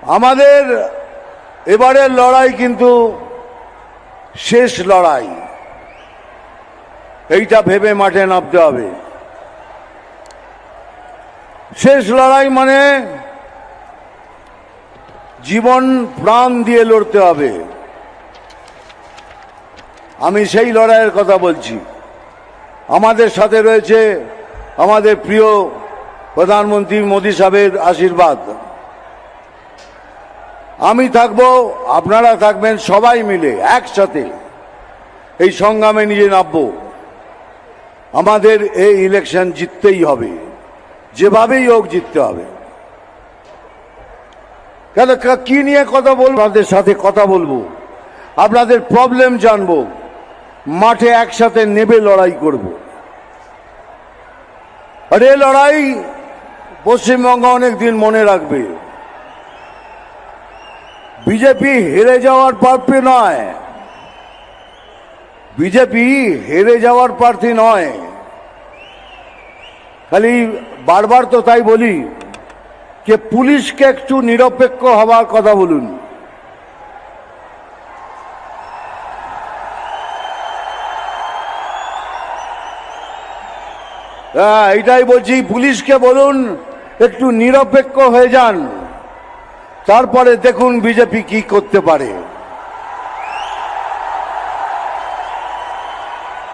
আমাদের এবারের লড়াই কিন্তু শেষ লড়াই, এইটা ভেবে মাঠে নামতে হবে। শেষ লড়াই মানে জীবন প্রাণ দিয়ে লড়তে হবে। আমি সেই লড়াইয়ের কথা বলছি। আমাদের সাথে রয়েছে আমাদের প্রিয় প্রধানমন্ত্রী মোদী সাহেবের আশীর্বাদ। আমি থাকব, আপনারা থাকবেন, সবাই মিলে একসাথে এই সংগ্রামে নিজে নামব। আমাদের এই ইলেকশন জিততেই হবে, যেভাবেই হোক জিততে হবে। কেন, কি নিয়ে কথা বলবো? আপনাদের সাথে কথা বলবো, আপনাদের প্রবলেম জানবো, মাঠে একসাথে নেবে লড়াই করব। আর এই লড়াই পশ্চিমবঙ্গ অনেকদিন মনে রাখবে। বিজেপি হেরে যাওয়ার প্রার্থী নয়, বিজেপি হেরে যাওয়ার প্রার্থী নয়। খালি বারবার তো তাই বলি যে পুলিশকে একটু নিরপেক্ষ হওয়ার কথা বলুন। হ্যাঁ, এটাই বলছি, পুলিশকে বলুন একটু নিরপেক্ষ হয়ে যান, তারপরে দেখুন বিজেপি কি করতে পারে।